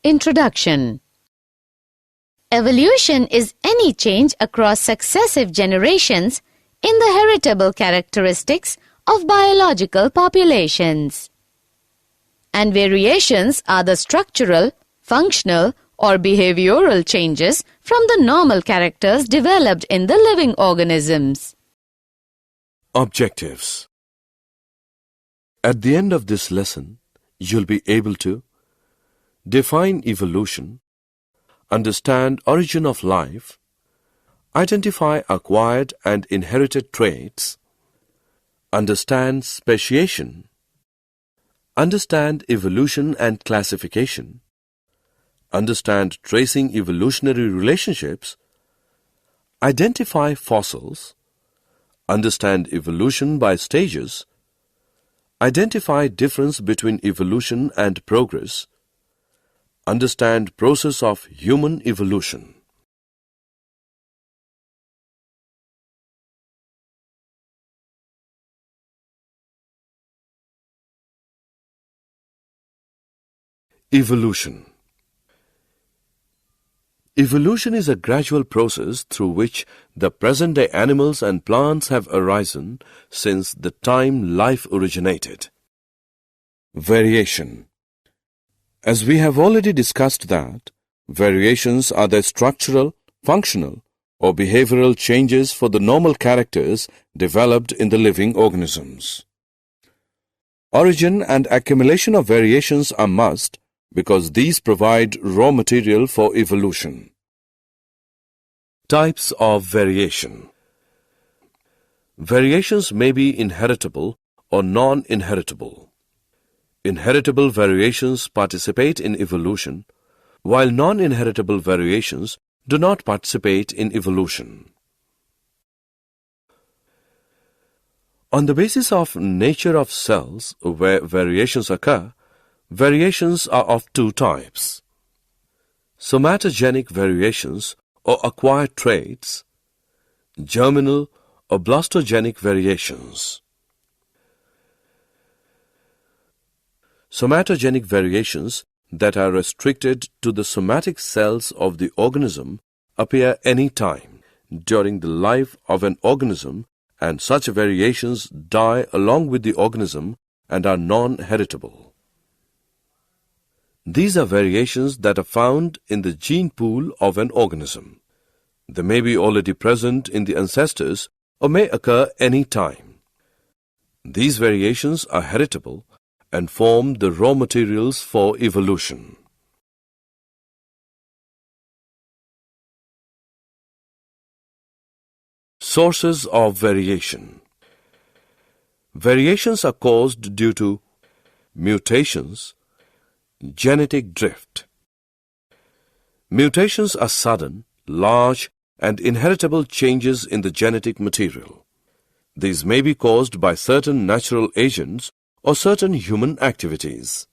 Introduction. Evolution is any change across successive generations in the heritable characteristics of biological populations. And variations are the structural, functional, or behavioral changes from the normal characters developed in the living organisms. Objectives. At the end of this lesson, you'll be able to define evolution, understand origin of life, identify acquired and inherited traits, understand speciation, understand evolution and classification, understand tracing evolutionary relationships, identify fossils, understand evolution by stages, identify difference between evolution and progress, understand process of human evolution. Evolution. Evolution is a gradual process through which the present-day animals and plants have arisen since the time life originated. Variation. As we have already discussed that, variations are the structural, functional, or behavioral changes for the normal characters developed in the living organisms. Origin and accumulation of variations are must because these provide raw material for evolution. Types of variation. Variations may be inheritable or non-inheritable. Inheritable variations participate in evolution, while non-inheritable variations do not participate in evolution. On the basis of nature of cells where variations occur, variations are of two types: somatogenic variations or acquired traits, germinal or blastogenic variations. Somatogenic variations that are restricted to the somatic cells of the organism appear any time during the life of an organism, and such variations die along with the organism and are non-heritable. These are variations that are found in the gene pool of an organism. They may be already present in the ancestors or may occur any time. These variations are heritable and form the raw materials for evolution. Sources of variation. Variations are caused due to mutations, genetic drift. Mutations are sudden, large, and inheritable changes in the genetic material. These may be caused by certain natural agents or certain human activities.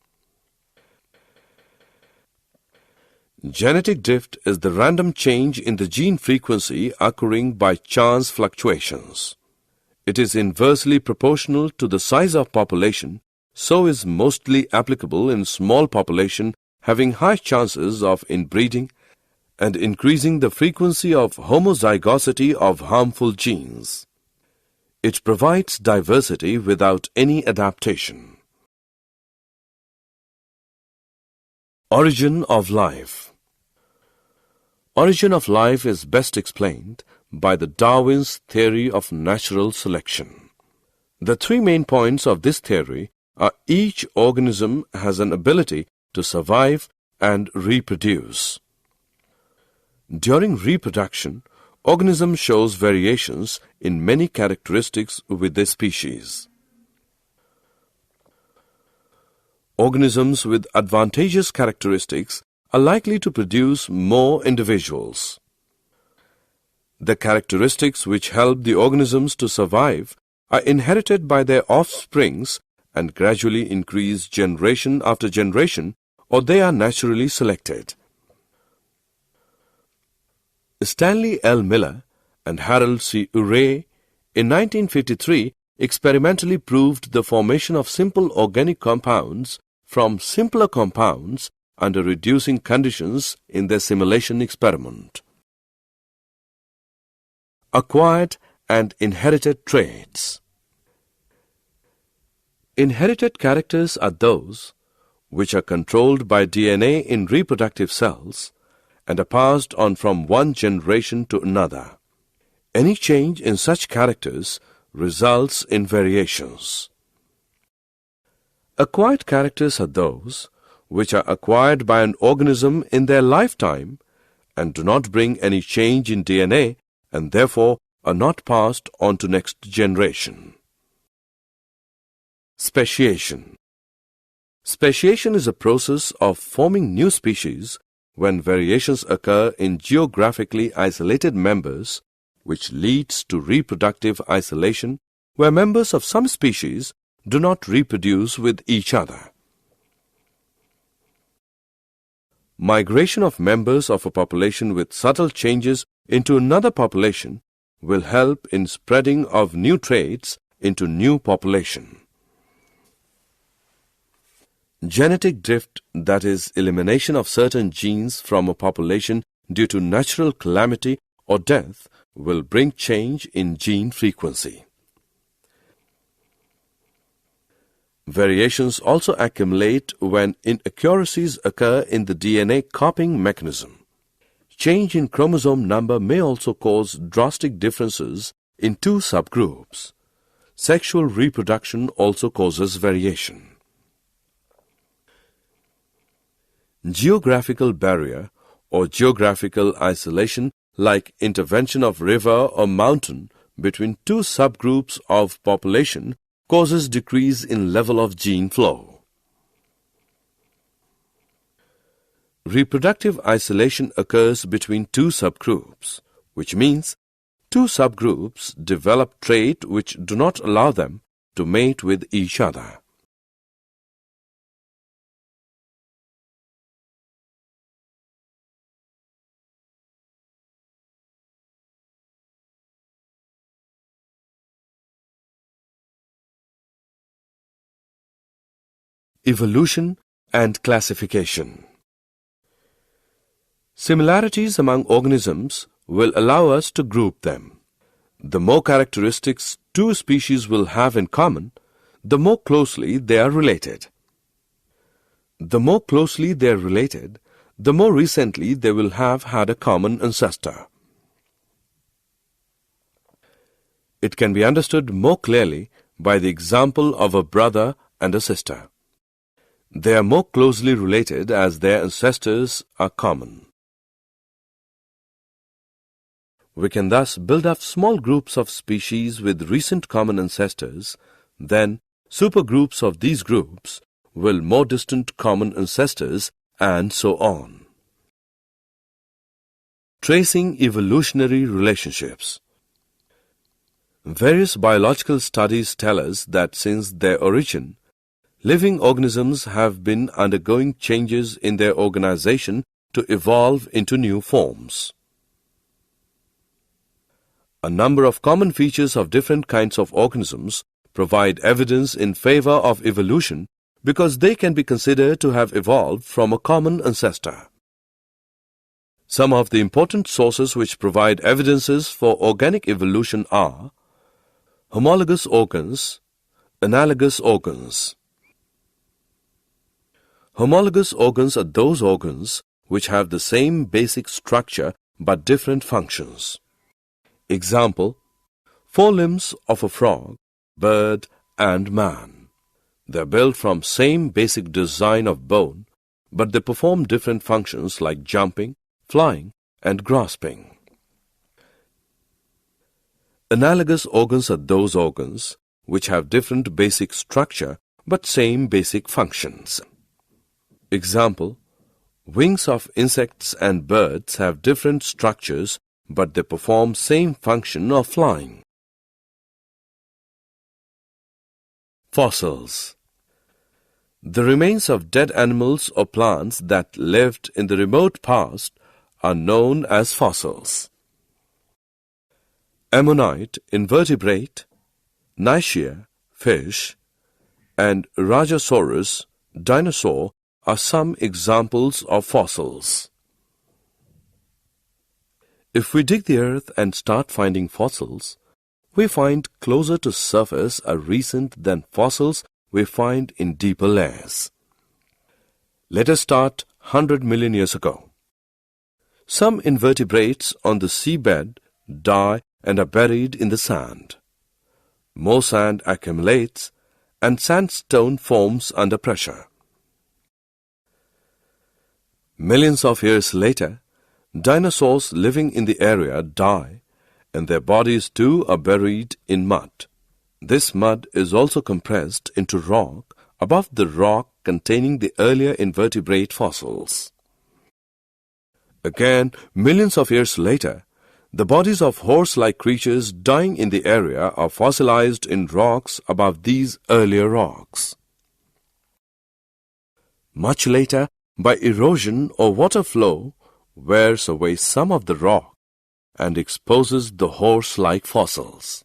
Genetic drift is the random change in the gene frequency occurring by chance fluctuations. It is inversely proportional to the size of population, so is mostly applicable in small population having high chances of inbreeding and increasing the frequency of homozygosity of harmful genes. It provides diversity without any adaptation. Origin of life. Origin of life is best explained by the Darwin's theory of natural selection. The three main points of this theory are: each organism has an ability to survive and reproduce. During reproduction, organism shows variations in many characteristics with their species. Organisms with advantageous characteristics are likely to produce more individuals. The characteristics which help the organisms to survive are inherited by their offsprings and gradually increase generation after generation, or they are naturally selected. Stanley L. Miller and Harold C. Urey in 1953 experimentally proved the formation of simple organic compounds from simpler compounds under reducing conditions in their simulation experiment. Acquired and inherited traits. Inherited characters are those which are controlled by DNA in reproductive cells and are passed on from one generation to another. Any change in such characters results in variations. Acquired characters are those which are acquired by an organism in their lifetime and do not bring any change in DNA and therefore are not passed on to next generation. Speciation. Speciation is a process of forming new species when variations occur in geographically isolated members, which leads to reproductive isolation where members of some species do not reproduce with each other. Migration of members of a population with subtle changes into another population will help in spreading of new traits into new population. Genetic drift, that is, elimination of certain genes from a population due to natural calamity or death, will bring change in gene frequency. Variations also accumulate when inaccuracies occur in the DNA copying mechanism. Change in chromosome number may also cause drastic differences in two subgroups. Sexual reproduction also causes variation. Geographical barrier or geographical isolation, like intervention of river or mountain between two subgroups of population, causes decrease in level of gene flow. Reproductive isolation occurs between two subgroups, which means two subgroups develop traits which do not allow them to mate with each other. Evolution and classification. Similarities among organisms will allow us to group them. The more characteristics two species will have in common, the more closely they are related. The more closely they are related, the more recently they will have had a common ancestor. It can be understood more clearly by the example of a brother and a sister. They are more closely related as their ancestors are common. We can thus build up small groups of species with recent common ancestors, then supergroups of these groups will more distant common ancestors, and so on. Tracing evolutionary relationships. Various biological studies tell us that since their origin, living organisms have been undergoing changes in their organization to evolve into new forms. A number of common features of different kinds of organisms provide evidence in favor of evolution because they can be considered to have evolved from a common ancestor. Some of the important sources which provide evidences for organic evolution are homologous organs, analogous organs. Homologous organs are those organs which have the same basic structure but different functions. Example, forelimbs of a frog, bird, and man. They are built from same basic design of bone, but they perform different functions like jumping, flying, and grasping. Analogous organs are those organs which have different basic structure but same basic functions. Example, wings of insects and birds have different structures but they perform same function of flying. Fossils. The remains of dead animals or plants that lived in the remote past are known as fossils. Ammonite, invertebrate, Nicaea, fish, and Rajasaurus, dinosaur, are some examples of fossils. If we dig the earth and start finding fossils, we find closer to surface are recent than fossils we find in deeper layers. Let us start 100 million years ago. Some invertebrates on the seabed die and are buried in the sand. More sand accumulates and sandstone forms under pressure. Millions of years later, dinosaurs living in the area die and their bodies too are buried in mud. This mud is also compressed into rock above the rock containing the earlier invertebrate fossils. Again, millions of years later, the bodies of horse-like creatures dying in the area are fossilized in rocks above these earlier rocks. Much later, by erosion or water flow, wears away some of the rock and exposes the horse-like fossils.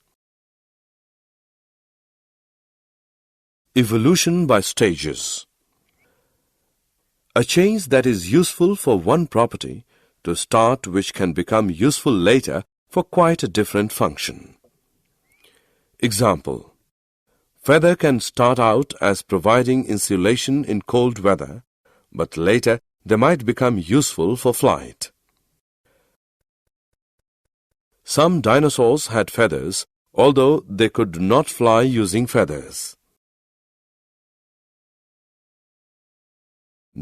Evolution by stages. A change that is useful for one property to start which can become useful later for quite a different function. Example: feather can start out as providing insulation in cold weather, but later they might become useful for flight. Some dinosaurs had feathers, although they could not fly using feathers.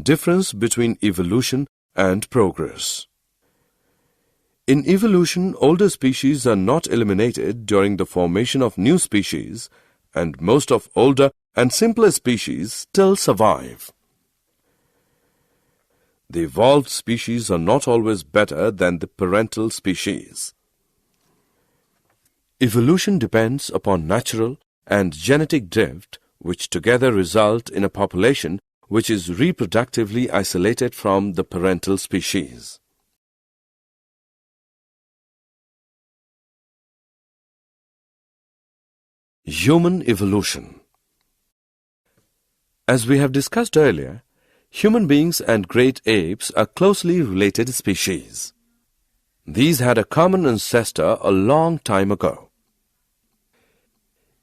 Difference between evolution and progress. In evolution, older species are not eliminated during the formation of new species, and most of older and simpler species still survive. The evolved species are not always better than the parental species. Evolution depends upon natural and genetic drift, which together result in a population which is reproductively isolated from the parental species. Human evolution. As we have discussed earlier, human beings and great apes are closely related species. These had a common ancestor a long time ago.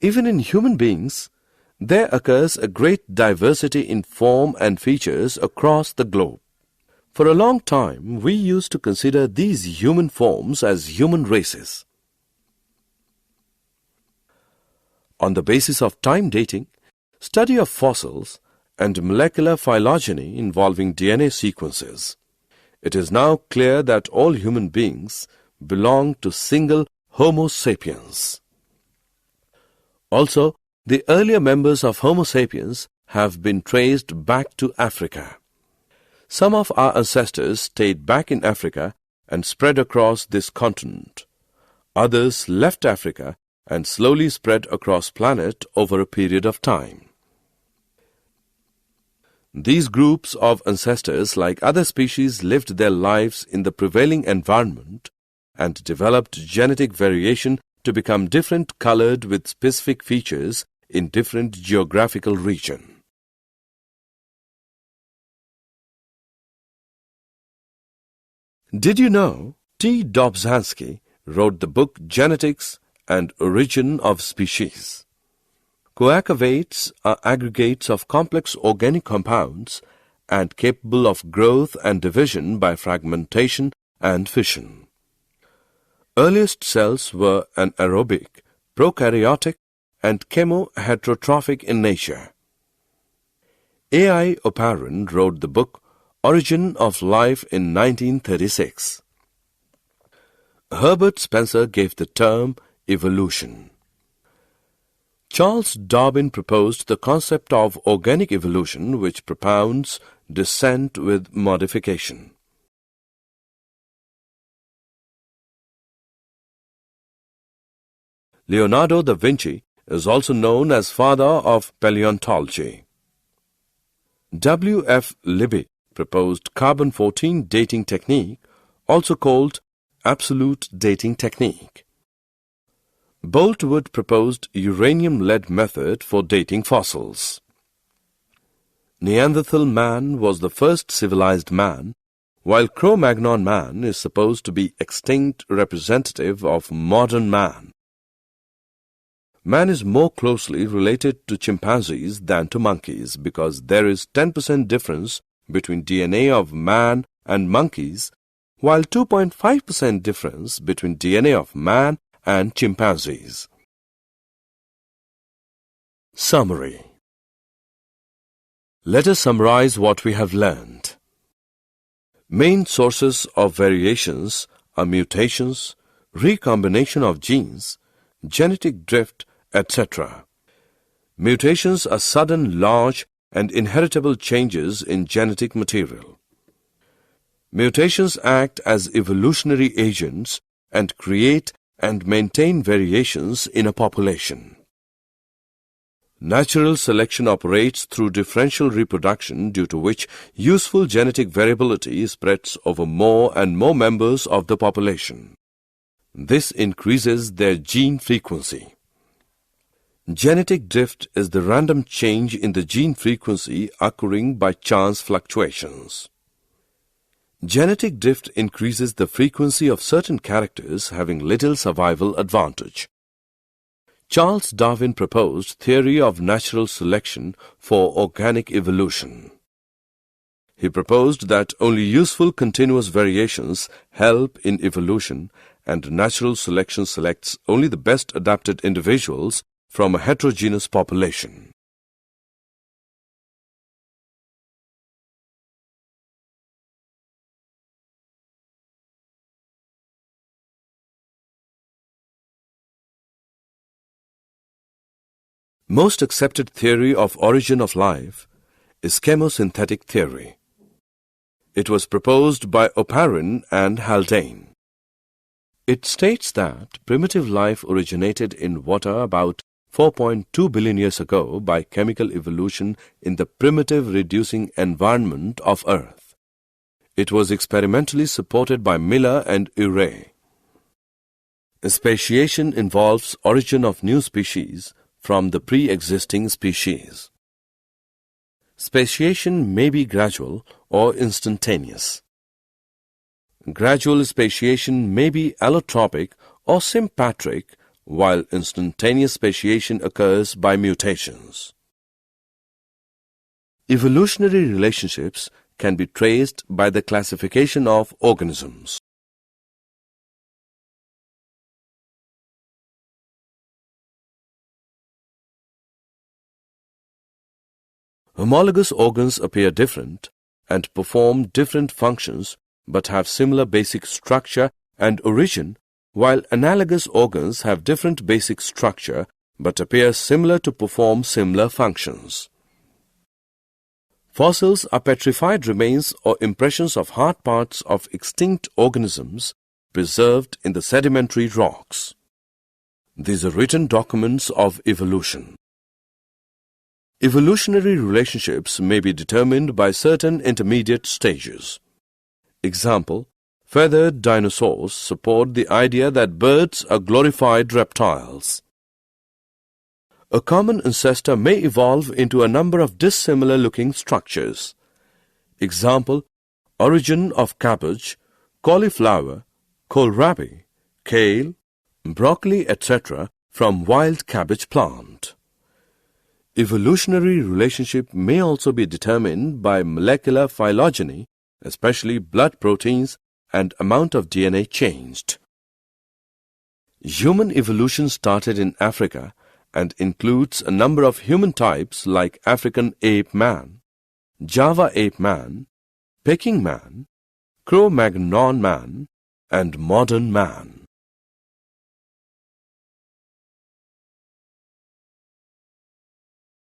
Even in human beings, there occurs a great diversity in form and features across the globe. For a long time, we used to consider these human forms as human races. On the basis of time dating, study of fossils, and molecular phylogeny involving DNA sequences, it is now clear that all human beings belong to single Homo sapiens. Also, the earlier members of Homo sapiens have been traced back to Africa. Some of our ancestors stayed back in Africa and spread across this continent. Others left Africa and slowly spread across the planet over a period of time. These groups of ancestors, like other species, lived their lives in the prevailing environment and developed genetic variation to become different colored with specific features in different geographical region. Did you know T. Dobzhansky wrote the book Genetics and Origin of Species? Coagulates are aggregates of complex organic compounds and capable of growth and division by fragmentation and fission. Earliest cells were anaerobic, prokaryotic, and chemoheterotrophic in nature. A.I. Oparin wrote the book Origin of Life in 1936. Herbert Spencer gave the term evolution. Charles Darwin proposed the concept of organic evolution, which propounds descent with modification. Leonardo da Vinci is also known as father of paleontology. W. F. Libby proposed carbon-14 dating technique, also called absolute dating technique. Boltwood proposed uranium-lead method for dating fossils. Neanderthal man was the first civilized man, while Cro-Magnon man is supposed to be extinct representative of modern man. Man is more closely related to chimpanzees than to monkeys because there is 10% difference between DNA of man and monkeys, while 2.5% difference between DNA of man and chimpanzees. Summary. Let us summarize what we have learned. Main sources of variations are mutations, recombination of genes, genetic drift, etc. Mutations are sudden, large, and inheritable changes in genetic material. Mutations act as evolutionary agents and create and maintain variations in a population. Natural selection operates through differential reproduction, due to which useful genetic variability spreads over more and more members of the population. This increases their gene frequency. Genetic drift is the random change in the gene frequency occurring by chance fluctuations. Genetic drift increases the frequency of certain characters having little survival advantage. Charles Darwin proposed theory of natural selection for organic evolution. He proposed that only useful continuous variations help in evolution, and natural selection selects only the best adapted individuals from a heterogeneous population. Most accepted theory of origin of life is chemosynthetic theory. It was proposed by Oparin and Haldane. It states that primitive life originated in water about 4.2 billion years ago by chemical evolution in the primitive reducing environment of Earth. It was experimentally supported by Miller and Urey. Speciation involves origin of new species from the pre-existing species. Speciation may be gradual or instantaneous. Gradual speciation may be allotropic or sympatric, while instantaneous speciation occurs by mutations. Evolutionary relationships can be traced by the classification of organisms. Homologous organs appear different and perform different functions but have similar basic structure and origin, while analogous organs have different basic structure but appear similar to perform similar functions. Fossils are petrified remains or impressions of hard parts of extinct organisms preserved in the sedimentary rocks. These are written documents of evolution. Evolutionary relationships may be determined by certain intermediate stages. Example, feathered dinosaurs support the idea that birds are glorified reptiles. A common ancestor may evolve into a number of dissimilar-looking structures. Example, origin of cabbage, cauliflower, kohlrabi, kale, broccoli, etc. from wild cabbage plant. Evolutionary relationship may also be determined by molecular phylogeny, especially blood proteins and amount of DNA changed. Human evolution started in Africa and includes a number of human types like African ape man, Java ape man, Peking man, Cro-Magnon man, and modern man.